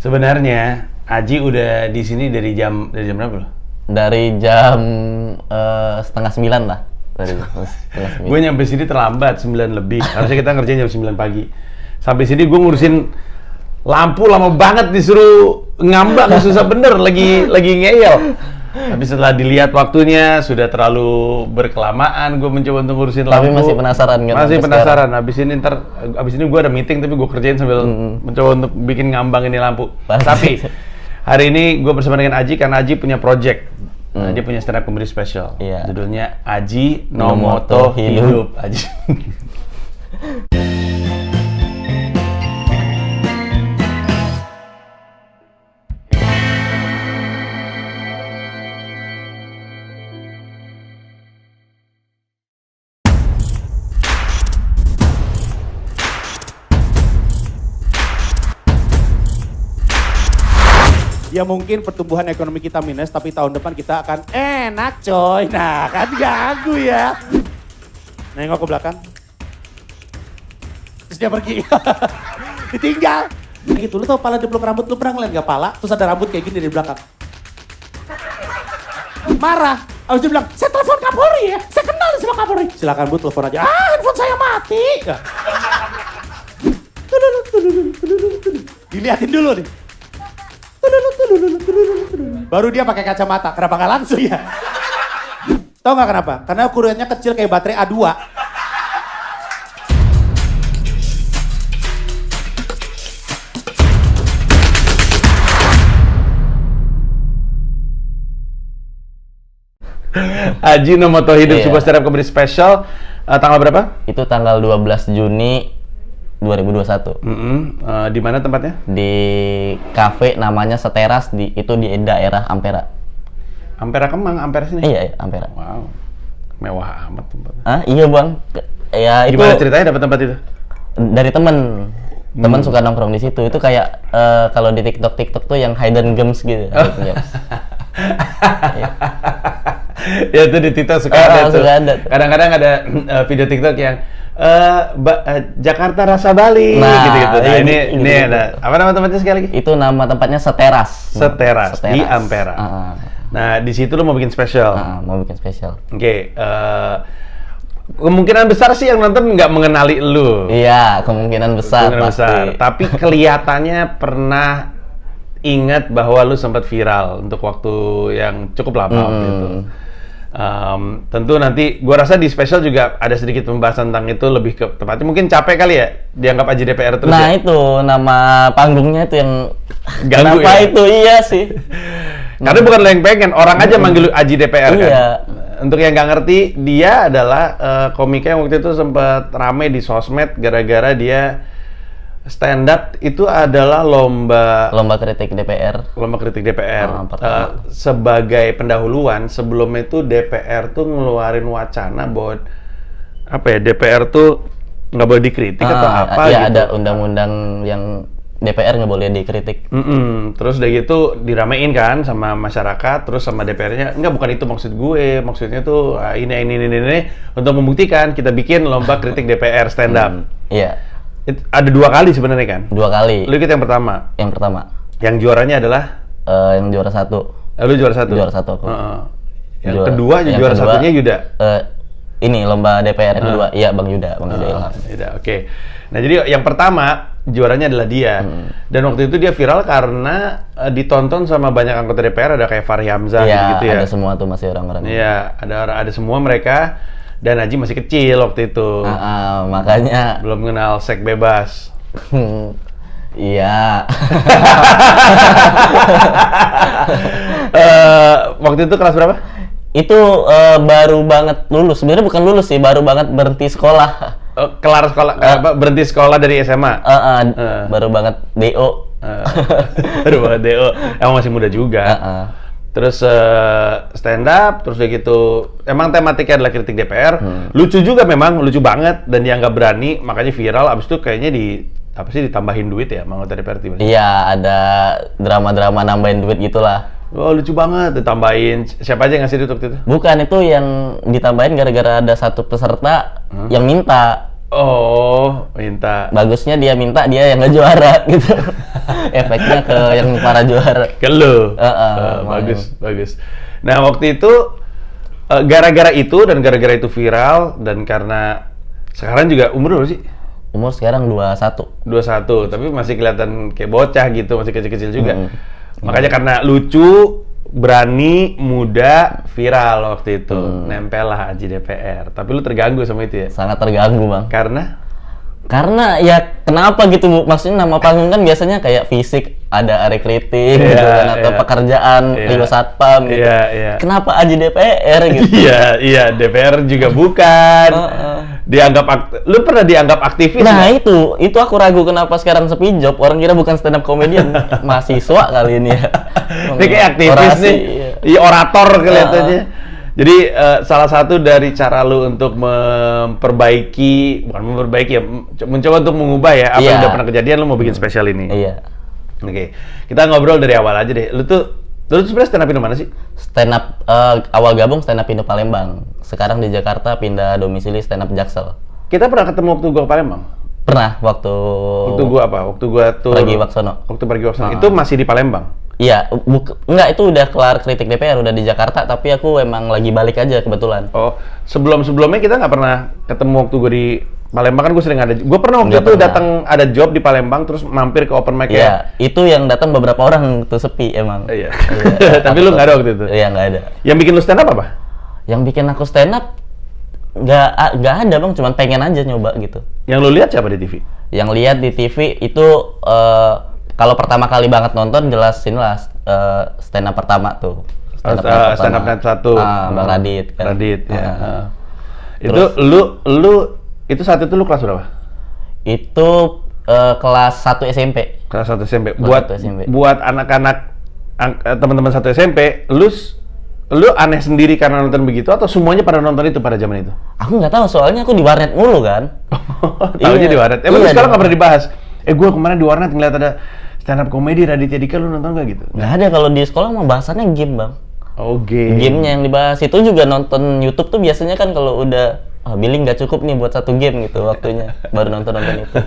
Sebenarnya Aji udah di sini dari jam berapa loh? Dari jam 8:30 lah. Dari setengah 9. Gue nyampe sini terlambat 9 lebih. Harusnya kita ngerjain jam 9 pagi. Sampai sini gue ngurusin lampu lama banget, disuruh ngambang, susah bener, lagi ngeyel. Tapi setelah dilihat waktunya sudah terlalu berkelamaan, gue mencoba untuk ngurusin lampu. Tapi masih penasaran kan? Masih penasaran. Abis ini gue ada meeting, tapi gue kerjain sambil mencoba untuk bikin ngambang ini lampu. Tapi hari ini gue bersama dengan Aji karena Aji punya project. Aji punya stand up comedy special. Iya. Judulnya Aji No Moto Hidup. Aji. Ya mungkin pertumbuhan ekonomi kita minus, tapi tahun depan kita akan enak coy. Nah kan ganggu ya. Nengok ke belakang. Terus dia pergi. Ditinggal. Gitu, lu tau pala dipeluk rambut, lu pernah ngeliat gak pala? Terus ada rambut kayak gini di belakang. Marah. Habis dia bilang, saya telepon Kapolri ya. Saya kenal sama Kapolri. Silakan Bu, telepon aja. Handphone saya mati. Diliatin dulu nih. Baru dia pakai kacamata. Kenapa nggak langsung ya? Tahu nggak kenapa? Karena ukurannya kecil kayak baterai A2. Aji No Moto Hidup, Iya. sebuah stand up comedy special. Tanggal berapa? Itu tanggal 12 Juni 2021. Di mana tempatnya? Di kafe namanya Seteras, itu di daerah Ampera. Ampera Kemang, Ampera sini? Iya, Ampera. Wow, mewah amat tempatnya. Ah, iya Bang. Ya itu Gimana ceritanya dapat tempat itu? dari temen suka nongkrong di situ. Itu kayak kalau di TikTok tuh yang hidden gems gitu. Hidden gems. Ya itu di TikTok suka ada tuh. Suka ada. Kadang-kadang ada video TikTok yang Jakarta rasa Bali gitu-gitu. Nah, ini ada apa nama tempatnya sekali lagi? Itu nama tempatnya Seteras. Seteras di Ampera. Nah, di situ lo mau bikin spesial. Mau bikin spesial. Oke, kemungkinan besar sih yang nonton nggak mengenali lu. Iya, kemungkinan besar pasti. Tapi kelihatannya pernah ingat bahwa lu sempat viral untuk waktu yang cukup lama waktu itu. Tentu nanti gua rasa di spesial juga ada sedikit pembahasan tentang itu, lebih ke tempatnya mungkin capek kali ya dianggap Aji DPR terus. Nah, ya? itu nama panggungnya itu yang Ganggu kenapa ya? itu iya sih. Karena bukan lo yang pengen, orang aja manggil lu Aji DPR kan. Iya. Untuk yang nggak ngerti, dia adalah komika yang waktu itu sempat rame di sosmed gara-gara dia stand up itu adalah lomba kritik DPR. Lomba kritik DPR. Pertama. Sebagai pendahuluan, sebelumnya itu DPR tuh ngeluarin wacana bahwa apa ya, DPR tuh nggak boleh dikritik atau apa iya, gitu. ada undang-undang yang DPR nggak boleh dikritik. Terus udah gitu diramein kan sama masyarakat, terus sama DPR-nya, enggak, bukan itu maksud gue, maksudnya tuh ini untuk membuktikan kita bikin lomba kritik DPR stand up. Iya. Ada 2 kali sebenarnya kan? 2 kali. Lu ikut yang pertama. Yang pertama. Yang juaranya adalah Yang juara 1. lu juara 1. Juara 1 aku. Yang kedua, juara satunya Yuda. Ini lomba DPR yang kedua. Iya, Bang Yuda Ilham. Yuda, oke. Nah, jadi yang pertama juaranya adalah dia. Dan waktu itu dia viral karena ditonton sama banyak anggota DPR, ada kayak Fahri Hamzah gitu ya. Ada semua tuh masih orang-orang. Iya, ada semua mereka. Dan Aji masih kecil waktu itu. Makanya belum kenal seks bebas. Iya. Waktu itu kelas berapa? Itu baru banget lulus. Sebenarnya bukan lulus sih, baru banget berhenti sekolah. Kelar sekolah, berhenti sekolah dari SMA? Baru banget DO. Baru banget DO. Emang masih muda juga. Terus stand up, terus kayak gitu. Emang tematiknya adalah kritik DPR. Lucu juga memang, lucu banget. Dan dia nggak berani, makanya viral. Abis itu kayaknya ditambahin duit ya sama anggota DPR tiba-tiba. Iya, ada drama-drama nambahin duit gitulah. Oh, lucu banget, ditambahin. Siapa aja yang ngasih duit waktu itu? Bukan, itu yang ditambahin gara-gara ada satu peserta yang minta. Oh, minta. Bagusnya dia minta, dia yang nggak juara gitu. Efeknya ke yang para juara. Ke lu. Bagus. Bagus. Nah, waktu itu gara-gara itu dan gara-gara itu viral dan karena sekarang juga umur berapa sih? Umur sekarang 21. 21, tapi masih kelihatan kayak bocah gitu, masih kecil-kecil juga. Makanya karena lucu, berani, muda, viral waktu itu. Nempel lah Aji DPR. Tapi lu terganggu sama itu ya? Sangat terganggu, Bang. Karena ya kenapa gitu, Bu? Maksudnya nama panggung kan biasanya kayak fisik, ada Ari Kriting gitu kan, atau pekerjaan Rio Satpam gitu. Kenapa Aji DPR gitu? Iya, DPR juga bukan. Lu pernah dianggap aktivis? Nah, itu aku ragu kenapa sekarang sepi job. Orang kira bukan stand up comedian, mahasiswa kali ini ya. Ini kayak aktivis Orasi, nih. Iya, orator kelihatannya. Jadi salah satu dari cara lu untuk mencoba untuk mengubah ya apa yang udah pernah kejadian, lu mau bikin spesial ini. Iya. Oke. Kita ngobrol dari awal aja deh. Lu tuh sebenarnya stand up Indo mana sih? Stand up awal gabung stand up Indo Palembang. Sekarang di Jakarta pindah domisili stand up Jaksel. Kita pernah ketemu waktu gua ke Palembang. Pernah waktu gua apa? Waktu gua tuh Pergi Waksono. Waktu Pergi Waksono. Itu masih di Palembang. Iya, enggak, itu udah kelar kritik DPR, udah di Jakarta, tapi aku emang lagi balik aja kebetulan. Oh, sebelumnya kita nggak pernah ketemu waktu gue di Palembang, kan gue sering ada. Gue pernah waktu itu datang ada job di Palembang, terus mampir ke open mic ya. Iya, itu yang datang beberapa orang tuh, sepi emang. Iya. Tapi lu nggak ada waktu itu? Iya, nggak ada. Yang bikin lu stand up apa? Yang bikin aku stand up nggak ada, Bang, cuman pengen aja nyoba gitu. Yang lu lihat siapa di TV? Yang lihat di TV itu kalau pertama kali banget nonton jelas inilah stand up pertama tuh. Stand up net 1. Bang Radit kan. Radit ya. Itu lu itu saat itu lu kelas berapa? Itu kelas 1 SMP. Kelas 1 SMP. Kelas 1 SMP. Buat anak-anak teman-teman 1 SMP, lu aneh sendiri karena nonton begitu atau semuanya pada nonton itu pada zaman itu? Aku nggak tahu, soalnya aku di warnet mulu kan. Tahunya di warnet. Emang sekarang nggak pernah dibahas? Gue kemarin di warnet ngeliat ada stand up komedi Raditya Dika, lu nonton nggak gitu? Nggak ada, kalau di sekolah mah bahasannya game, Bang. Oh, game. Gamenya yang dibahas. Itu juga nonton YouTube tuh biasanya kan kalau udah billing nggak cukup nih buat satu game gitu waktunya, baru nonton itu.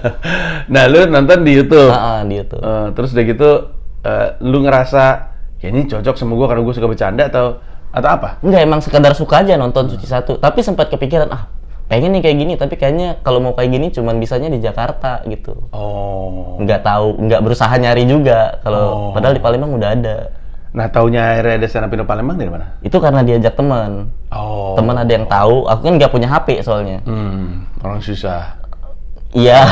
Nah, lu nonton di YouTube? Di YouTube. Terus udah gitu, lu ngerasa kayak ini cocok sama gue karena gue suka bercanda atau apa? Enggak, emang sekedar suka aja nonton Suci Satu. Tapi sempat kepikiran, pengen nih kayak gini, tapi kayaknya kalau mau kayak gini cuman bisanya di Jakarta gitu. Oh. Nggak tahu, nggak berusaha nyari juga kalau padahal di Palembang udah ada. Nah, taunya akhirnya ada stand up Indo Palembang dari mana? Itu karena diajak teman. Oh. Teman ada yang tahu, aku kan nggak punya HP soalnya. Orang susah. Iya.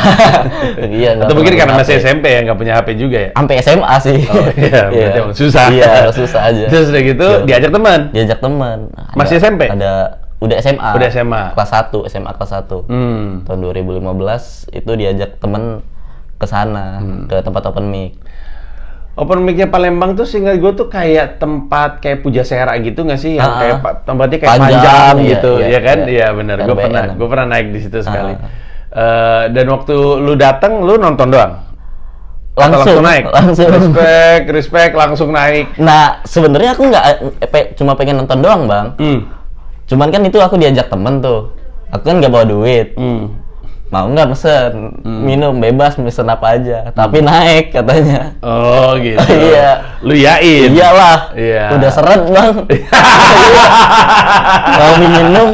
Iya. Atau mungkin karena masih SMP ya, nggak punya HP juga ya? Sampai SMA sih. Oh iya, berarti emang susah. Iya, susah aja. Terus udah gitu, diajak teman? Diajak teman. Masih SMP? Udah SMA. Udah SMA. Kelas 1, SMA kelas 1. Tahun 2015 itu diajak temen ke sana, ke tempat open mic. Open mic-nya Palembang tuh seingat gue tuh kayak tempat kayak Pujasera gitu nggak sih? Yang kayak tempatnya kayak panjang gitu, ya kan? Iya benar. Gue pernah naik di situ sekali. Dan waktu lu datang, lu nonton doang? Langsung naik? Langsung. Respect, langsung naik. Nah, sebenarnya aku nggak cuma pengen nonton doang, Bang. Cuman kan itu aku diajak temen tuh. Aku kan nggak bawa duit. Mau nggak mesen minum bebas, mesen apa aja, tapi naik katanya. Oh gitu. Iya. Lu yain? Iyalah. Iya. Udah seret, Bang. Mau minum.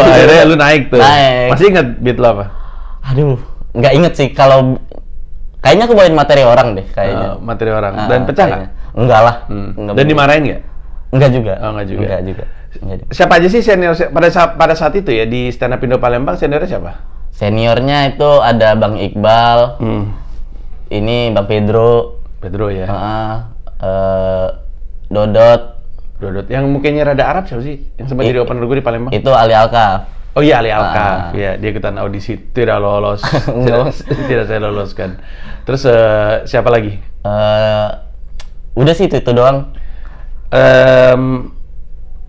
Akhirnya lu naik tuh. Naik. Masih ingat beat lo apa? Aduh, nggak inget sih. Kalau kayaknya aku bawain materi orang deh kayaknya. Materi orang. Dan pecah nggak? Enggak lah. Dan dimarahin nggak? Enggak juga. Oh, enggak juga. Enggak juga. Siapa aja sih senior pada saat itu ya di stand up Indo Palembang, seniornya siapa? Seniornya itu ada Bang Iqbal. Ini Bang Pedro. Pedro ya. Dodot. Yang mukanya rada Arab siapa sih? Yang sempat jadi opener gue di Palembang. Itu Ali Alkaf. Oh iya, Ali Alkaf. Ya, dia ikutan audisi tidak lolos. Tidak saya loloskan. Terus siapa lagi? Udah sih itu doang.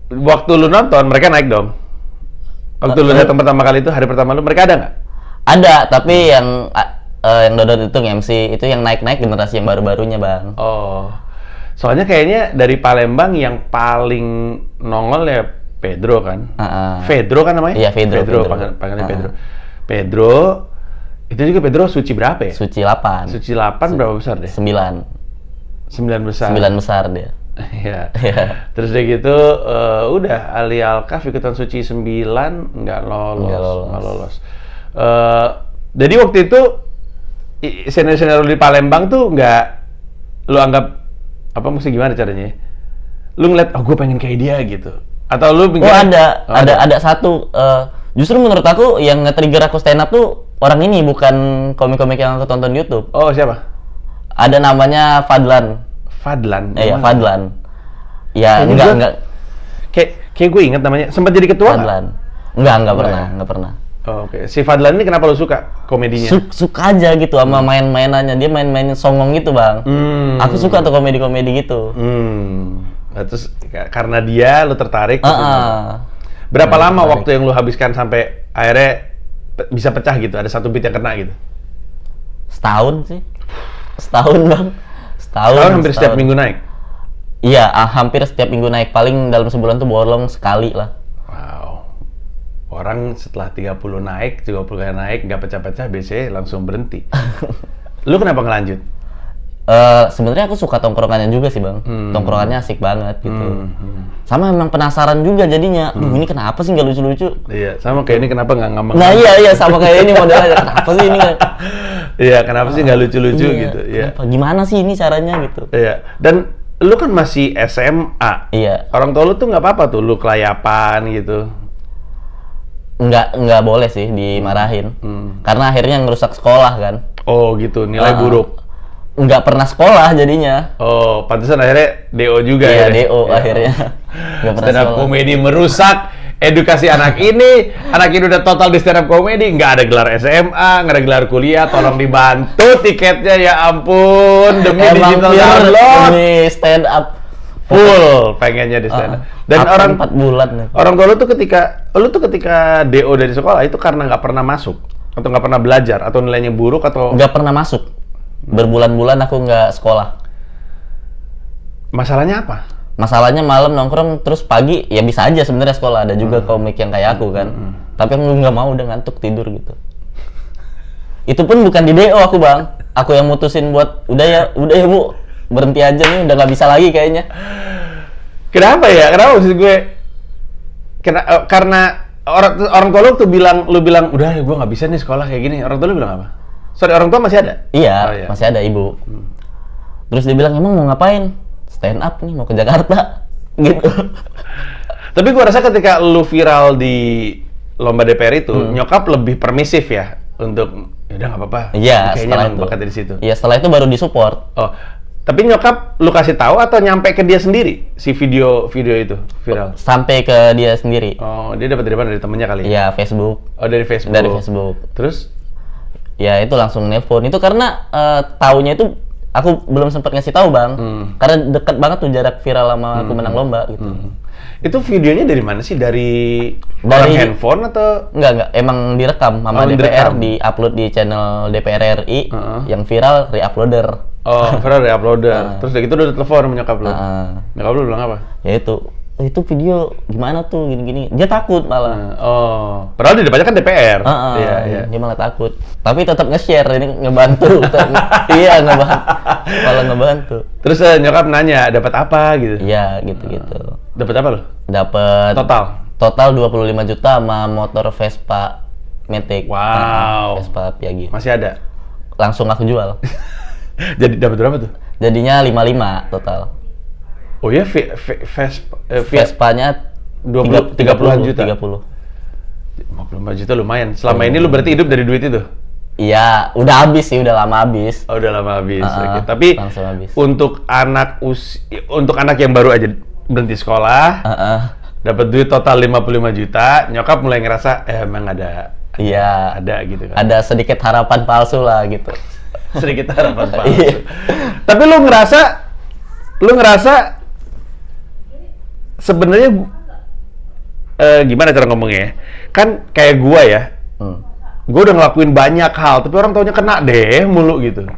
Waktu lu nonton, mereka naik dong? Waktu lu datang pertama kali itu, hari pertama lu, mereka ada nggak? Ada, tapi yang Dodot itu MC, itu yang naik-naik generasi yang baru-barunya, Bang. Oh, soalnya kayaknya dari Palembang yang paling nongol ya Pedro kan? Heeh. Pedro kan namanya? Iya, Pedro. Panggilnya Pedro. Pedro, itu juga Pedro suci berapa ya? Suci 8. Suci 8 berapa besar deh? 9. 9 besar. 9 besar dia. Iya. Iya. Terus dia gitu, udah Ali Alkaf ikutan suci 9, nggak lolos. Jadi waktu itu, senior-senior di Palembang tuh nggak, lu anggap, apa mesti gimana caranya ya? Lu ngeliat, gue pengen kayak dia gitu. Atau lu Oh ada satu justru menurut aku yang nge-trigger aku stand up tuh orang ini, bukan komik-komik yang aku tonton YouTube. Oh, siapa? Ada namanya Fadlan. Fadlan. Iya, Fadlan. Ya, Kayaknya enggak. Kayak gue inget namanya. Sempat jadi ketua nggak? Fadlan. Enggak pernah. Oh, oke. Si Fadlan ini kenapa lu suka komedinya? Suka aja gitu sama main-mainannya. Dia main-main songong gitu, Bang. Aku suka tuh komedi-komedi gitu. Nah, terus karena dia lu tertarik. Berapa lama waktu yang lu habiskan sampai akhirnya bisa pecah gitu? Ada satu beat yang kena gitu? Setahun sih. Setahun, Bang. Setahun Hampir setiap minggu naik? Iya, hampir setiap minggu naik. Paling dalam sebulan tuh bolong sekali lah. Wow. Orang setelah 30 naik, 30 kali naik, nggak pecah-pecah, biasanya langsung berhenti. Lu kenapa ngelanjut? Sebenarnya aku suka tongkrongannya juga sih, Bang. Tongkrongannya asik banget gitu. Sama emang penasaran juga jadinya. Ini kenapa sih nggak lucu-lucu? Iya, sama kayak ini kenapa nggak ngambang? Nah iya sama kayak ini modelnya. Kenapa sih ini? Iya, kenapa sih nggak lucu-lucu gitu? Iya. Gimana sih ini caranya gitu? Iya. Dan lu kan masih SMA. Iya. Orang tua lu tuh nggak apa-apa tuh, lu kelayapan gitu. Nggak boleh sih dimarahin. Karena akhirnya ngerusak sekolah kan. Oh gitu, nilai buruk. Nggak pernah sekolah jadinya. Oh, pantesan akhirnya DO juga ya? Iya, DO akhirnya. Nggak pernah stand up sekolah. komedi merusak edukasi anak ini udah total di stand up komedi, nggak ada gelar SMA, nggak ada gelar kuliah, tolong dibantu tiketnya ya ampun, demi digital download. Demi stand up. Full pengennya di stand up. Dan orang 4 bulan. Orang tua lu tuh ketika DO dari sekolah itu karena nggak pernah masuk atau nggak pernah belajar atau nilainya buruk atau nggak pernah masuk. Berbulan-bulan aku nggak sekolah. Masalahnya apa? Masalahnya malam nongkrong terus pagi ya bisa aja sebenarnya sekolah, ada juga komik yang kayak aku kan. Tapi aku nggak mau, udah ngantuk tidur gitu. Itu pun bukan di DO aku, Bang. Aku yang mutusin buat udah ya Bu, berhenti aja nih, udah nggak bisa lagi kayaknya. Kenapa ya? Kenapa maksud gue? Karena orang tua lu tuh lu bilang udah gue nggak bisa nih sekolah kayak gini. Orang tua lu bilang apa? Sorry, orang tua masih ada? Iya, masih ada ibu. Terus dia bilang, emang mau ngapain? Stand up nih, mau ke Jakarta. Gitu. Tapi gue rasa ketika lu viral di lomba DPR itu, nyokap lebih permisif ya untuk, yaudah nggak apa-apa. Iya, kayaknya setelah emang itu. bakatnya di situ. Iya, setelah itu baru disupport. Oh, tapi nyokap lu kasih tahu atau nyampe ke dia sendiri si video itu viral? Sampai ke dia sendiri. Oh, dia dapat dari mana? Dari temennya kali? Iya, Facebook. Oh, dari Facebook. Dari Facebook. Terus? Ya itu langsung nelpon. Itu karena taunya itu aku belum sempat ngasih tahu, Bang. Karena dekat banget tuh jarak viral sama aku menang lomba gitu. Itu videonya dari mana sih? Dari handphone atau? Enggak. Emang direkam sama DPR, di-upload di channel DPR RI. Yang viral re-uploader. Oh, viral re-uploader. Terus udah gitu udah telepon sama nyokap lu. Nyokap lu bilang apa? Ya itu video gimana tuh gini-gini. Dia takut malah. Padahal di depannya kan DPR. Iya. Dia malah takut. Tapi tetap nge-share, ini ngebantu. Iya, malah ngebantu. Terus nyokap nanya, dapat apa gitu? Iya, gitu-gitu. Dapat apa lo? Dapat Total 25 juta sama motor Vespa Matic. Wow. Vespa Piaggio. Masih ada? Langsung aku jual. Jadi dapat berapa tuh? Jadinya 55 total. Oh ya, Vespanya 30-an juta? 30. 54 juta lumayan. Selama ini lu berarti hidup dari duit itu? Iya, udah habis sih, udah lama habis. Oh, udah lama habis. Oke. Tapi langsung habis. Untuk anak yang baru aja berhenti sekolah, dapat duit total 55 juta, nyokap mulai ngerasa emang ada gitu kan. Ada sedikit harapan palsu lah gitu. Sedikit harapan palsu. Tapi lu ngerasa sebenarnya gimana cara ngomongnya ya? Kan kayak gua ya. Gua udah ngelakuin banyak hal, tapi orang taunya kena deh mulu gitu.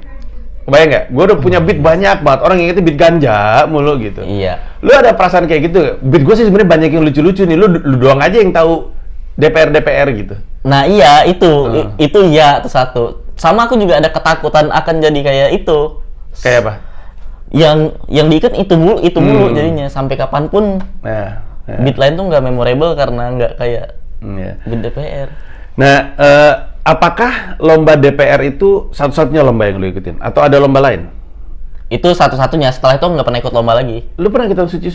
Kebayang nggak? Gua udah punya beat banyak banget, orang ingetnya beat ganja mulu gitu. Iya. Lu ada perasaan kayak gitu? Beat gue sih sebenarnya banyak yang lucu-lucu nih. Lu doang aja yang tahu DPR gitu. Nah iya itu ya itu satu. Sama aku juga ada ketakutan akan jadi kayak itu. Kayak apa? Yang diikat itu mulu jadinya sampai kapanpun. Nah, beat lain tuh nggak memorable karena nggak kayak beat DPR. Nah, apakah lomba DPR itu satu-satunya lomba yang lu ikutin? Atau ada lomba lain? Itu satu-satunya, setelah itu nggak pernah ikut lomba lagi. Lu pernah ikutan Suci?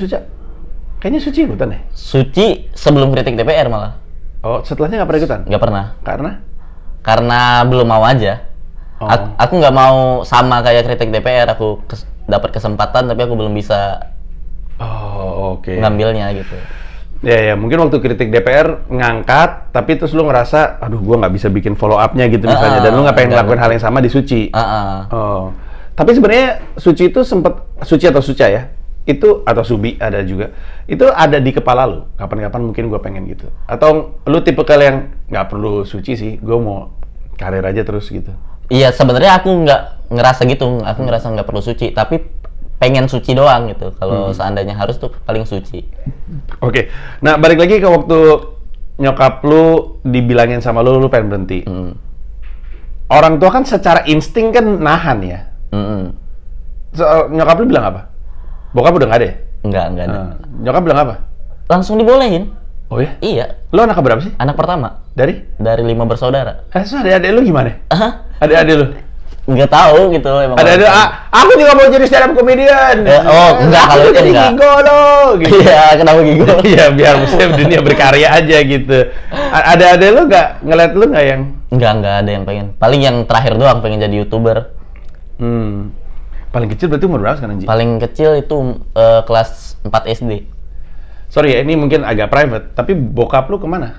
Kayaknya Suci ikutan deh. Suci sebelum kritik DPR malah. Oh, setelahnya nggak pernah ikutan? Nggak pernah. Karena belum mau aja. Oh. Aku nggak mau sama kayak kritik DPR, aku dapat kesempatan tapi aku belum bisa ngambilnya gitu. Ya, mungkin waktu kritik DPR ngangkat, tapi terus lu ngerasa, aduh gua nggak bisa bikin follow up-nya gitu misalnya, dan lu nggak pengen ngelakuin hal yang sama di Suci. Oh. Tapi sebenarnya Suci itu Suci atau Suca ya, itu atau Subi ada juga, itu ada di kepala lu. Kapan-kapan mungkin gue pengen gitu. Atau lu tipe yang nggak perlu Suci sih, gue mau karir aja terus gitu. Iya sebenarnya aku nggak ngerasa gitu, aku ngerasa nggak perlu Suci, tapi pengen Suci doang gitu. Kalau seandainya harus tuh paling Suci. Oke. Nah balik lagi ke waktu nyokap lu dibilangin sama lu pengen berhenti. Orang tua kan secara insting kan nahan ya. Nyokap lu bilang apa? Bokap udah nggak ada ya? Enggak ada. Nyokap bilang apa? Langsung dibolehin. Oh ya? Iya. Lu anak berapa sih? Anak pertama. Dari 5 bersaudara. So adik-adik lu gimana? Adik-adik lu? Nggak tahu gitu emang. Adik-adik, aku juga mau jadi stand up comedian. Enggak kalau itu jadi enggak. Gigo lo. Gitu. Iya, kenapa Gigo? Iya, biar maksudnya dunia berkarya aja gitu. Adik-adik lu ngeliat lu nggak yang? Enggak ada yang pengen. Paling yang terakhir doang pengen jadi YouTuber. Paling kecil berarti umur berapa sekarang, Ji? Paling kecil itu kelas 4 SD. Sorry ya, ini mungkin agak private, tapi bokap lu kemana?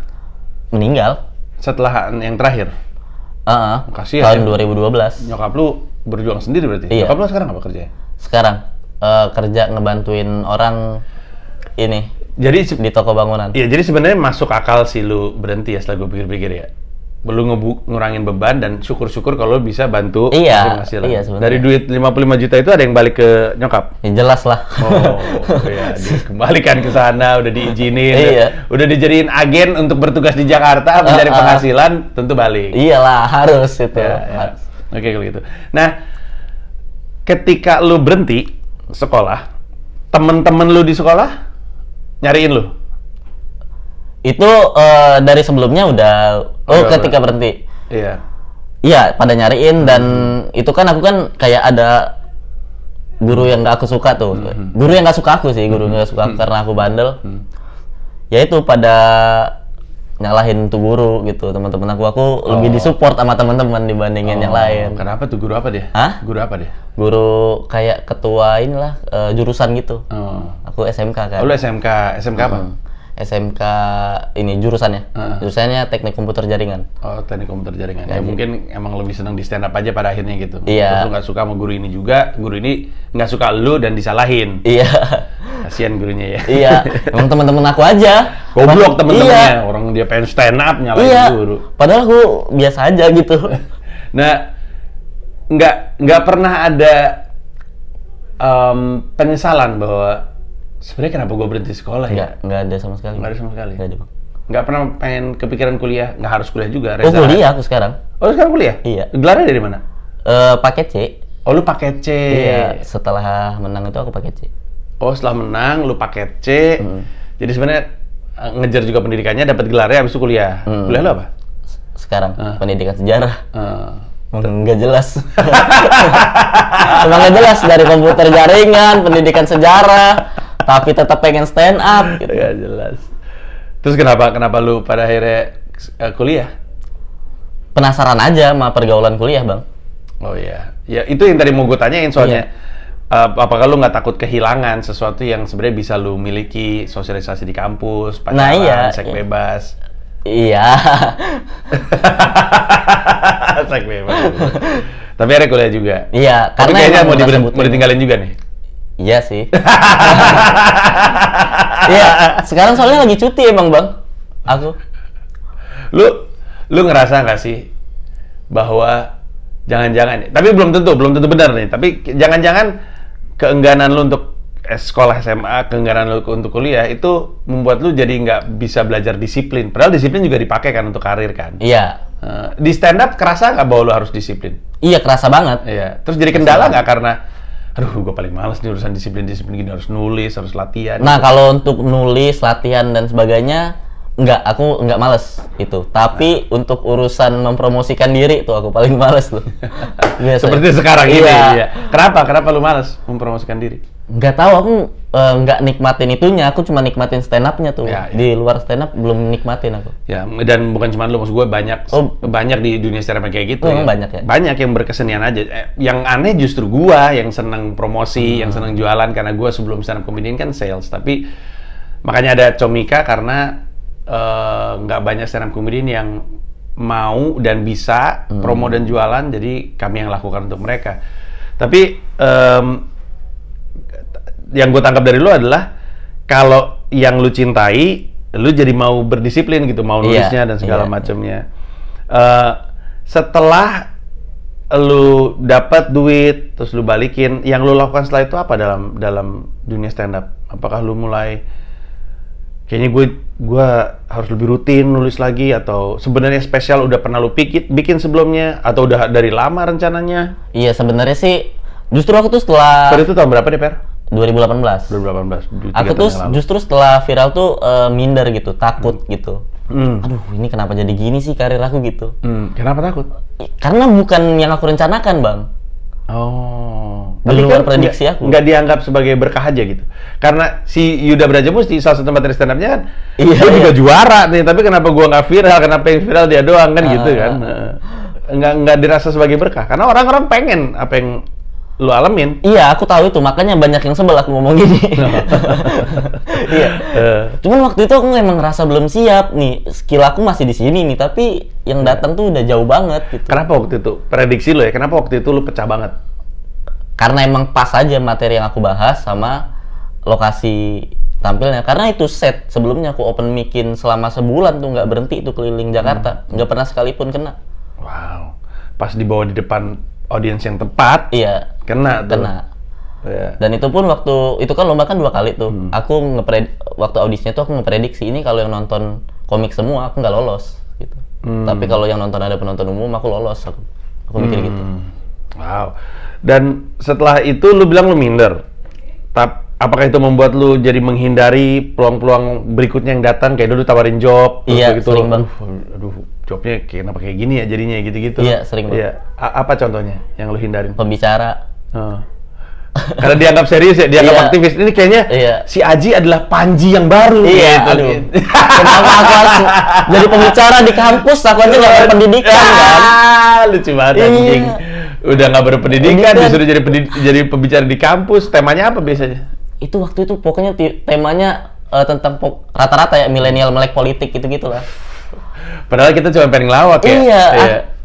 Meninggal. Setelah yang terakhir? Kasihan tahun ya. 2012. Nyokap lu berjuang sendiri berarti? Iya. Nyokap lu sekarang apa kerjanya? Sekarang kerja ngebantuin orang ini jadi di toko bangunan. Iya, jadi sebenarnya masuk akal sih lu berhenti ya setelah gue pikir-pikir ya. Lu ngurangin beban dan syukur-syukur kalau bisa bantu penghasilan. Iya, sebenarnya. Dari duit 55 juta itu ada yang balik ke nyokap? Ya, jelas lah. Oh, iya, dikembalikan ke sana, udah diizinin, udah dijadiin agen untuk bertugas di Jakarta, mencari penghasilan, tentu balik. Iyalah, harus itu. Ya. Oke, kalau gitu. Nah, ketika lu berhenti sekolah, temen-temen lu di sekolah nyariin lu? Itu dari sebelumnya udah ketika berhenti. Iya. Iya, pada nyariin dan itu kan aku kan kayak ada guru yang gak aku suka tuh. Guru yang gak suka aku sih, guru yang gak suka aku karena aku bandel. Ya itu pada nyalahin tuh guru gitu, teman-teman aku lebih disupport sama teman-teman dibandingin yang lain. Kenapa tuh? Guru apa dia? Hah? Guru apa dia? Guru kayak ketua inilah jurusan gitu. Aku SMK kan. Lu SMK apa? SMK ini jurusannya. Jurusannya Teknik Komputer Jaringan. Oh, Teknik Komputer Jaringan. Ya mungkin emang lebih senang di stand up aja pada akhirnya gitu. Iya. Terus lu nggak suka sama guru ini juga, guru ini nggak suka lu dan disalahin. Iya. Kasian gurunya ya. Iya. Emang teman-teman aku aja. Goblok temen-temennya. Orang dia pengen stand up nyalahin guru. Padahal aku biasa aja gitu. Nah, nggak pernah ada penyesalan bahwa sebenarnya kenapa gue berhenti sekolah ya? Nggak ada sama sekali. Nggak ada sama sekali? Nggak ada, Bang. Nggak pernah pengen kepikiran kuliah? Nggak harus kuliah juga? Oh, kuliah aku sekarang. Oh, sekarang kuliah? Iya. Gelarnya dari mana? Paket C. Oh, lu paket C? Iya, setelah menang itu aku paket C. Oh, setelah menang, lu paket C. Jadi sebenarnya ngejar juga pendidikannya, dapat gelarnya, habis itu kuliah. Kuliah lu apa? Sekarang, pendidikan sejarah. Nggak jelas. Emang nggak jelas dari komputer jaringan, pendidikan sejarah. Tapi tetap pengen stand up gitu. Gak jelas. Terus kenapa lu pada akhirnya kuliah? Penasaran aja sama pergaulan kuliah, Bang. Oh iya. Ya itu yang tadi mau gue tanyain soalnya. Apakah lu nggak takut kehilangan sesuatu yang sebenarnya bisa lu miliki, sosialisasi di kampus, pacaran, seks bebas? Iya. Seks bebas. Tapi akhirnya kuliah juga? Iya. Tapi kayaknya mau ditinggalin juga nih? Iya sih. Iya, sekarang soalnya lagi cuti emang, Bang. Aku. Lu ngerasa nggak sih bahwa jangan-jangan, tapi belum tentu benar nih, tapi jangan-jangan keengganan lu untuk sekolah SMA, keengganan lu untuk kuliah itu membuat lu jadi nggak bisa belajar disiplin. Padahal disiplin juga dipakai kan untuk karir kan. Iya. Di stand up kerasa nggak bahwa lu harus disiplin? Iya, kerasa banget. Iya. Terus jadi kendala nggak karena, aduh gue paling males nih urusan disiplin gini, harus nulis, harus latihan. Nah, kalau untuk nulis, latihan dan sebagainya, aku nggak males itu. Tapi untuk urusan mempromosikan diri tuh aku paling males tuh. Biasa. Seperti sekarang ini. Iya. Iya. Kenapa lu males mempromosikan diri? Nggak tahu, aku nggak nikmatin itunya. Aku cuma nikmatin stand up-nya tuh. Ya, ya. Di luar stand up belum nikmatin aku. Ya, dan bukan cuma lu, maksud gue banyak di dunia stand up kayak gitu. Emang banyak ya? Banyak yang berkesenian aja. Yang aneh justru gua yang seneng promosi, yang seneng jualan, karena gua sebelum stand up comedian kan sales. Tapi makanya ada Comika karena nggak banyak stand up comedian yang mau dan bisa promo dan jualan, jadi kami yang lakukan untuk mereka. Tapi yang gue tangkap dari lu adalah kalau yang lu cintai, lu jadi mau berdisiplin gitu, mau nulisnya dan segala macamnya. Setelah lu dapat duit, terus lu balikin, yang lu lakukan setelah itu apa dalam dunia stand up? Apakah lu mulai kayaknya gue harus lebih rutin nulis lagi, atau sebenarnya spesial udah pernah lu bikin sebelumnya, atau udah dari lama rencananya? Iya, sebenarnya sih justru aku tuh setelah Itu tahun berapa deh, Per? 2018. 2018. Aku tuh justru setelah viral tuh minder gitu, takut gitu. Aduh, ini kenapa jadi gini sih karir aku gitu. Kenapa takut? Karena bukan yang aku rencanakan, Bang. Oh, Di luar prediksi aku. Nggak dianggap sebagai berkah aja gitu. Karena si Yuda Brajamusti, salah satu materi stand up-nya kan, Iya, dia juga juara nih, tapi kenapa gua nggak viral, kenapa yang viral dia doang kan gitu kan. Nggak dirasa sebagai berkah, karena orang-orang pengen apa yang lu alamin. Iya, aku tahu itu, makanya banyak yang sebel aku ngomong gini. Iya. Cuman waktu itu aku emang ngerasa belum siap nih, skill aku masih di sini nih, tapi yang datang tuh udah jauh banget gitu. Kenapa waktu itu? Prediksi lu ya, kenapa waktu itu lu pecah banget? Karena emang pas aja materi yang aku bahas sama lokasi tampilnya. Karena itu set, sebelumnya aku open mic-in selama sebulan tuh, nggak berhenti itu keliling Jakarta. Nggak pernah sekalipun kena. Wow. Pas dibawa di depan audiens yang tepat, Iya. kena tuh. Kena. Ya. Dan itu pun waktu itu kan lomba kan 2 kali tuh. Aku waktu audisinya tuh aku ngeprediksi ini kalau yang nonton komik semua aku nggak lolos gitu. Tapi kalau yang nonton ada penonton umum aku lolos. Aku mikir gitu. Wow. Dan setelah itu lu bilang lu minder. Apakah itu membuat lu jadi menghindari peluang-peluang berikutnya yang datang, kayak dulu tawarin job? Iya, gitu, sering banget. Aduh, jobnya kenapa kayak gini ya jadinya gitu-gitu. Iya, sering banget. Iya. Apa contohnya yang lu hindarin? Pembicara. Karena dianggap serius ya, dianggap Iya. aktivis. Ini kayaknya si Aji adalah Panji yang baru. Iya, gitu. aduh. Kenapa aku harus jadi pembicara di kampus? Aku aja nggak berpendidikan kan? Lucu banget Iya. anjing. Udah nggak berpendidikan, disuruh jadi pembicara di kampus. Temanya apa biasanya? Itu waktu itu pokoknya temanya tentang rata-rata ya milenial melek politik gitu-gitu lah. Padahal kita cuma pengen ngelawak ya. Iya.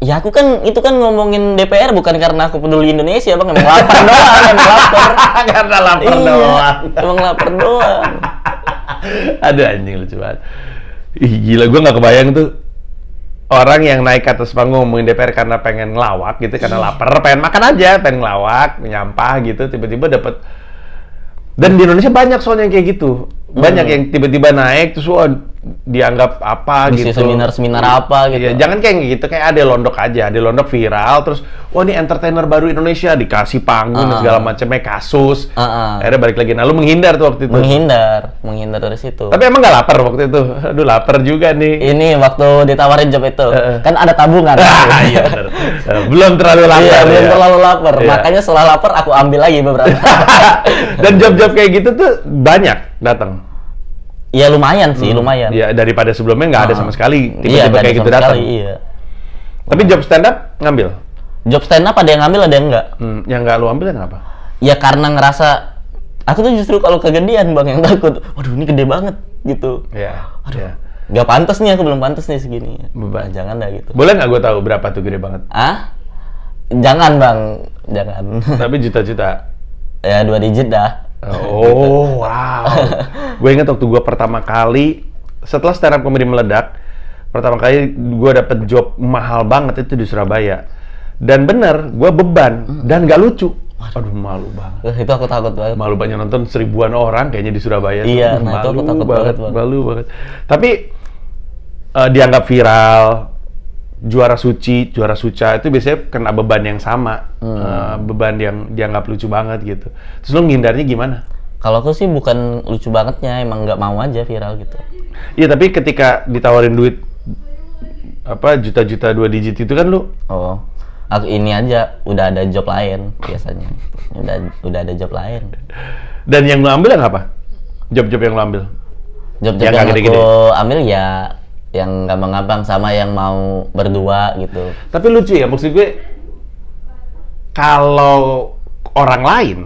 Ya aku kan itu kan ngomongin DPR bukan karena aku peduli Indonesia, Bang. Emang lapar doang, emang lapar. Karena lapar Iya, doang. emang lapar doang. Aduh anjing, lucu banget. Ih gila, gue nggak kebayang tuh orang yang naik ke atas panggung ngomongin DPR karena pengen ngelawak gitu, karena lapar, pengen makan aja, pengen ngelawak, nyampah gitu, tiba-tiba dapet. Dan di Indonesia banyak soalnya yang kayak gitu. Banyak yang tiba-tiba naik terus dianggap apa Ngisi gitu. seminar-seminar apa gitu. Iya, jangan kayak gitu, kayak Ade Londok aja. Ade Londok viral terus wah ini entertainer baru Indonesia, dikasih panggung dan segala macamnya, kasus. Akhirnya balik lagi. Nah, lu menghindar tuh waktu itu. Menghindar dari situ. Tapi emang nggak lapar waktu itu? Aduh, lapar juga nih. Ini waktu ditawarin job itu, kan ada tabungan. Iya benar. Belum terlalu lapar. Iya, belum ya. terlalu lapar. Iya. Makanya setelah lapar aku ambil lagi beberapa. Dan job-job kayak gitu tuh banyak datang. Iya lumayan sih, lumayan. Iya, daripada sebelumnya nggak ada sama sekali. Iya, Tiba-tiba kayak gitu datang. Iya. Tapi job stand up ngambil? Job stand up ada yang ngambil, ada yang enggak. Yang nggak lu ambil kenapa? Ya karena ngerasa aku tuh justru kalau kegedean, Bang, yang takut. Waduh, ini gede banget gitu. Iya. Iya. Gak pantas nih, aku belum pantas nih segini. Beban. Nah, jangan dah gitu. Boleh nggak gue tahu berapa tuh gede banget? Jangan, Bang. Jangan. Tapi juta-juta. Ya 2 digit dah. Oh, wow. Gue ingat waktu gue pertama kali, setelah stand up comedy meledak, pertama kali gue dapet job mahal banget itu di Surabaya. Dan bener, gue beban dan gak lucu. Aduh, malu banget. Itu aku takut banget. Malu banyak nonton 1000-an orang kayaknya di Surabaya. Iya, tuh. nah itu aku takut banget, Bang. Malu banget. Tapi dianggap viral, juara suca itu biasanya kena beban yang sama. Beban yang dianggap lucu banget gitu. Terus lo ngindarnya gimana? Kalau aku sih bukan lucu bangetnya, emang nggak mau aja viral gitu. Iya, tapi ketika ditawarin duit juta-juta 2 digit itu kan lu Aku ini aja udah ada job lain biasanya. Udah ada job lain. Dan yang lu ambil yang apa? Job-job yang lu ambil? Job-job yang aku ambil ya yang gampang-gampang sama yang mau berdua gitu. Tapi lucu ya, maksud gue kalau orang lain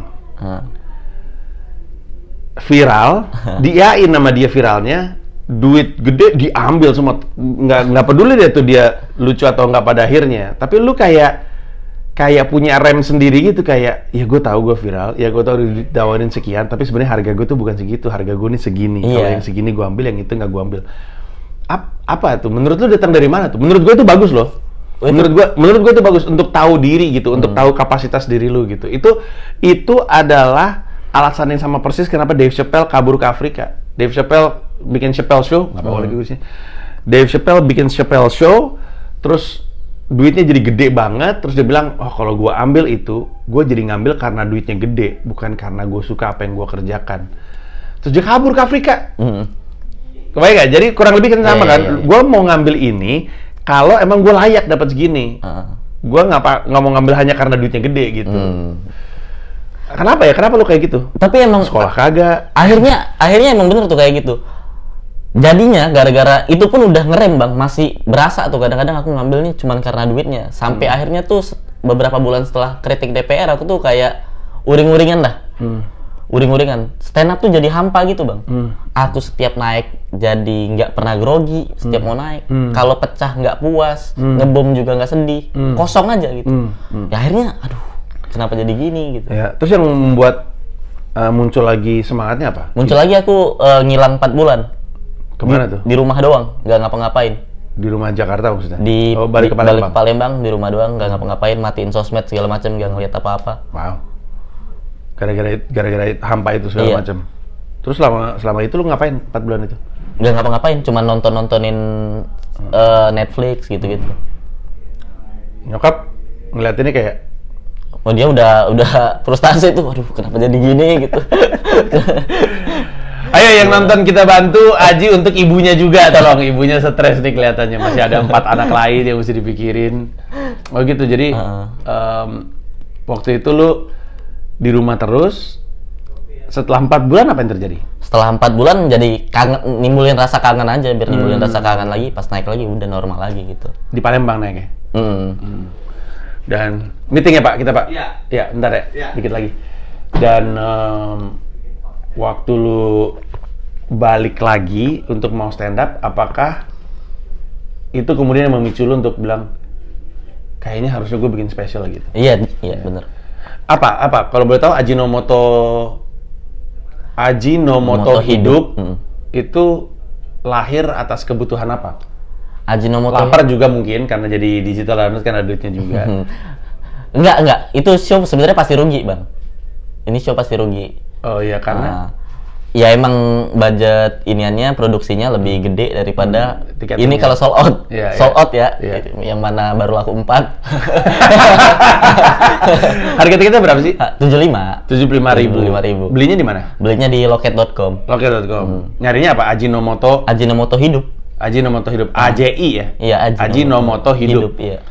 viral, diain nama dia viralnya, duit gede diambil semua, nggak peduli deh tuh dia lucu atau nggak pada akhirnya. Tapi lu kayak punya rem sendiri gitu, kayak ya gue tahu gue viral, ya gue tahu ditawarin sekian, tapi sebenarnya harga gue tuh bukan segitu, harga gue nih segini. Iya. Kalau yang segini gue ambil, yang itu nggak gue ambil. Apa tuh? Menurut lu datang dari mana tuh? Menurut gue itu bagus loh. Menurut gue itu bagus untuk tahu diri gitu, untuk tahu kapasitas diri lu gitu. Itu adalah alasan yang sama persis kenapa Dave Chappelle kabur ke Afrika. Dave Chappelle bikin Chappelle Show, nggak apa-apa lagi sih. Dave Chappelle bikin Chappelle Show, terus duitnya jadi gede banget, terus dia bilang, oh kalau gue ambil itu, gue jadi ngambil karena duitnya gede, bukan karena gue suka apa yang gue kerjakan. Terus dia kabur ke Afrika. Kebayang gak? Jadi kurang lebih kan sama kan? Gue mau ngambil ini, kalau emang gue layak dapat segini. Gue nggak mau ngambil hanya karena duitnya gede gitu. Kenapa ya? Kenapa lu kayak gitu? Tapi emang sekolah kagak. Akhirnya emang bener tuh kayak gitu. Jadinya gara-gara itu pun udah ngerem Bang, masih berasa tuh kadang-kadang aku ngambilnya cuman karena duitnya. Sampai akhirnya tuh beberapa bulan setelah kritik DPR aku tuh kayak uring-uringan dah. Uring-uringan. Stand up tuh jadi hampa gitu Bang. Aku setiap naik jadi nggak pernah grogi, setiap mau naik. Kalau pecah nggak puas, ngebom juga nggak sedih, kosong aja gitu. Ya akhirnya aduh, kenapa jadi gini gitu. Ya, terus yang membuat muncul lagi semangatnya apa? Muncul lagi aku ngilang 4 bulan. Kemana tuh? Di rumah doang, nggak ngapa-ngapain. Di rumah Jakarta maksudnya? Balik ke Palembang, di rumah doang, nggak ngapa-ngapain, matiin sosmed segala macam, nggak ngeliat apa-apa. Wow. Gara-gara hampa itu segala macam. Terus selama itu lu ngapain 4 bulan itu? Nggak ngapa-ngapain, cuma nontonin Netflix gitu-gitu. Nyokap ngeliat ini kayak, oh dia udah frustasi tuh, aduh kenapa jadi gini gitu. ayo yang nonton kita bantu Aji untuk ibunya juga, tolong, ibunya stres nih kelihatannya, masih ada 4 anak lain yang mesti dipikirin. Oh gitu, jadi waktu itu lu di rumah terus, setelah 4 bulan apa yang terjadi? Setelah 4 bulan jadi kangen, nimbulin rasa kangen aja, biar nimbulin rasa kangen lagi, pas naik lagi udah normal lagi gitu. Di Palembang naiknya? Dan meeting ya Pak, kita Pak? Iya. Ya, bentar ya, dikit lagi. Dan waktu lu balik lagi untuk mau stand up, apakah itu kemudian memicu lu untuk bilang, kayaknya harusnya gue bikin spesial gitu? Iya bener. Apa? Kalau boleh tahu Ajinomoto hidup itu lahir atas kebutuhan apa? Ajinomoto lapar juga mungkin karena jadi digital learner kan ada duitnya juga. Enggak. Itu show sebenarnya pasti rugi, Bang. Ini show pasti rugi. Oh iya, karena ya emang budget iniannya, produksinya lebih gede daripada ini kalau sold out. Sold out ya. Yang mana baru laku 4. Harga tiketnya berapa sih? 75.000. Belinya di mana? Belinya di loket.com. Nyarinya apa? Ajinomoto hidup. Ajinomoto hidup. AJI ya? Iya, Ajinomoto hidup. Iya.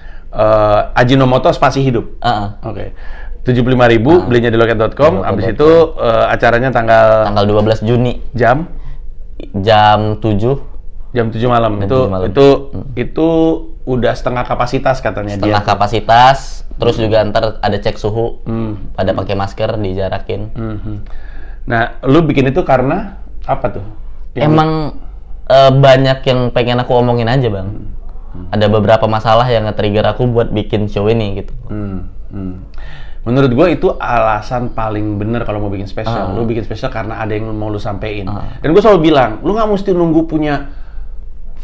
Ajinomoto spasi hidup. Oke. 75.000 belinya di loket.com. Abis itu acaranya tanggal 12 Juni. Jam 7 malam. Itu udah setengah kapasitas katanya. Setengah kapasitas. Terus juga ntar ada cek suhu. Pada pakai masker, dijarakin. Nah, lu bikin itu karena apa tuh? Emang banyak yang pengen aku omongin aja, Bang. Ada beberapa masalah yang nge-trigger aku buat bikin show ini gitu. Menurut gue itu alasan paling bener kalau mau bikin spesial. Lu bikin spesial karena ada yang mau lu sampein. Dan gue selalu bilang, lu nggak mesti nunggu punya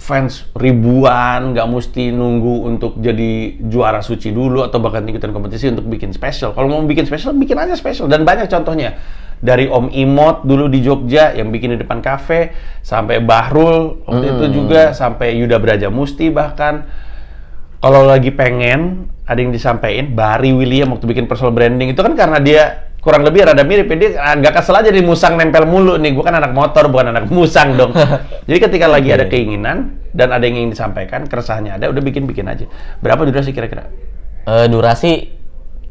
fans ribuan, nggak mesti nunggu untuk jadi juara suci dulu atau bahkan ikutan kompetisi untuk bikin special. Kalau mau bikin special, bikin aja special. Dan banyak contohnya. Dari Om Imot dulu di Jogja yang bikin di depan kafe, sampai Bahrul waktu itu juga, sampai Yuda Brajamusti bahkan. Kalau lagi pengen, ada yang disampaikan, Barry William waktu bikin personal branding, itu kan karena dia kurang lebih rada mirip, dia agak kesel aja di musang nempel mulu nih, gue kan anak motor bukan anak musang dong. Jadi ketika lagi ada keinginan dan ada yang ingin disampaikan, keresahannya ada, udah bikin aja. Berapa durasi kira-kira? Durasi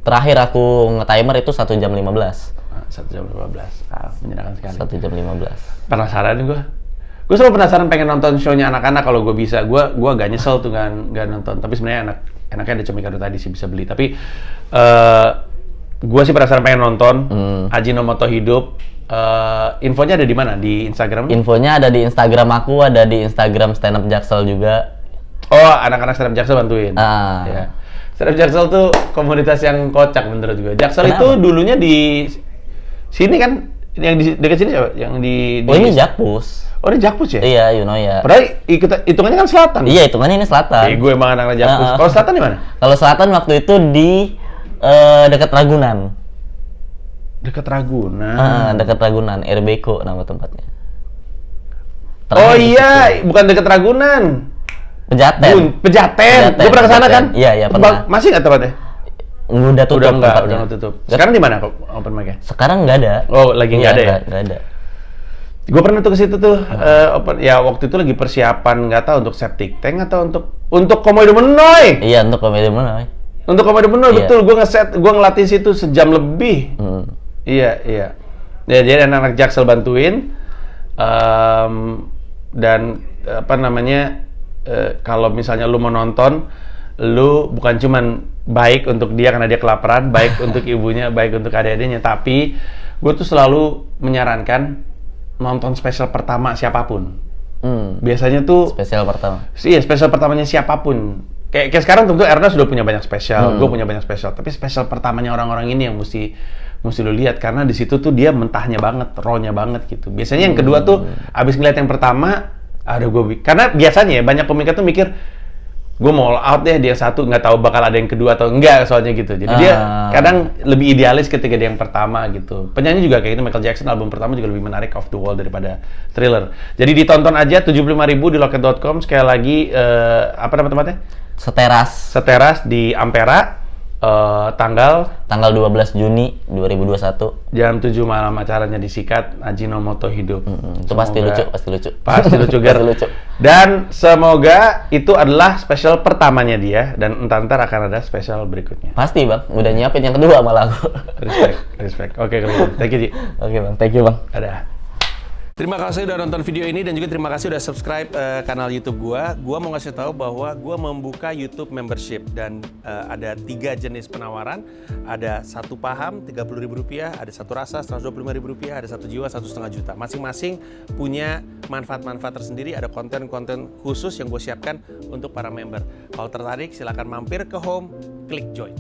terakhir aku nge-timer itu 1 jam 15. 1 jam 15, menyenangkan sekali. 1 jam 15. Penasaran nih gue selalu penasaran pengen nonton show-nya anak-anak kalau gue bisa. Gue agak nyesel tuh nggak nonton, tapi sebenarnya enaknya ada Comikado tadi sih bisa beli, tapi gue sih penasaran pengen nonton Ajinomoto Hidup. Infonya ada di mana? Di Instagram? Infonya ada di Instagram aku, ada di Instagram Stand Up Jaksel juga. Oh, anak-anak Stand Up Jaksel bantuin. Ya. Stand Up Jaksel tuh komunitas yang kocak menurut gue. Jaksel Kenapa? itu dulunya di sini kan, yang di dekat sini siapa? Yang di Oh, ini Jakpus. Oh, ini Jakpus ya? Iya, you know ya. Padahal hitungannya kan selatan. Iya, hitungannya ini selatan. Gue emang anak-anak Jakpus. Kalau selatan di mana? Kalau selatan waktu itu di dekat Ragunan. Dekat Ragunan. Dekat Ragunan, RBK nama tempatnya. Oh Terakhir iya, di situ. bukan dekat Ragunan. Pejaten. Pejaten. Gue pernah kesana kan? Iya, pernah. Masih nggak tempatnya? Udah tutup tempatnya. Udah tutup. Sekarang di mana open mic-nya? Sekarang nggak ada. Oh, lagi nggak ada ya? Nggak ada. Gue pernah tuh ke situ tuh, open. Ya waktu itu lagi persiapan, nggak tahu untuk septic tank atau untuk Komodo Menoy. Iya, untuk komedi mana? Untuk Komodo Menoy, Iya. betul. Gue ngelatih situ sejam lebih. Iya. Ya, jadi anak-anak Jaksel bantuin. Dan apa namanya, kalau misalnya lu mau nonton, lu bukan cuman baik untuk dia karena dia kelaparan, baik untuk ibunya, baik untuk adik-adiknya, tapi gue tuh selalu menyarankan nonton spesial pertama siapapun. Biasanya tuh Spesial pertama. iya, spesial pertamanya siapapun. Kayak sekarang tentu Ernest sudah punya banyak spesial, gue punya banyak spesial, tapi spesial pertamanya orang-orang ini yang mesti lu lihat, karena di situ tuh dia mentahnya banget, raw-nya banget gitu. Biasanya yang kedua tuh abis ngeliat yang pertama, karena biasanya ya banyak pemikat tuh mikir gue mau all out deh di yang satu, nggak tahu bakal ada yang kedua atau enggak soalnya gitu. Jadi dia kadang lebih idealis ketika dia yang pertama gitu. Penyanyi juga kayak gitu, Michael Jackson album pertama juga lebih menarik, Off the Wall daripada Thriller. Jadi ditonton aja 75.000 di loket.com. Sekali lagi apa nama tempatnya? Seteras di Ampera. Tanggal 12 Juni 2021. jam 7 malam acaranya disikat Ajinomoto Hidup. Itu pasti lucu. Pasti lucu, Gar. Pasti lucu. Dan semoga itu adalah spesial pertamanya dia, dan entar akan ada spesial berikutnya. Pasti, Bang. Udah nyiapin yang kedua malah aku. Respect. Oke, kalau gitu. Thank you, Ji. Oke, Bang. Thank you, Bang. Ada. Terima kasih udah nonton video ini, dan juga terima kasih udah subscribe kanal YouTube gua. Gua mau ngasih tahu bahwa gua membuka YouTube membership, dan ada 3 jenis penawaran. Ada 1 paham Rp30.000, ada 1 rasa Rp125.000, ada 1 jiwa Rp1,5 juta. Masing-masing punya manfaat-manfaat tersendiri. Ada konten-konten khusus yang gue siapkan untuk para member. Kalau tertarik, silakan mampir ke home, klik join.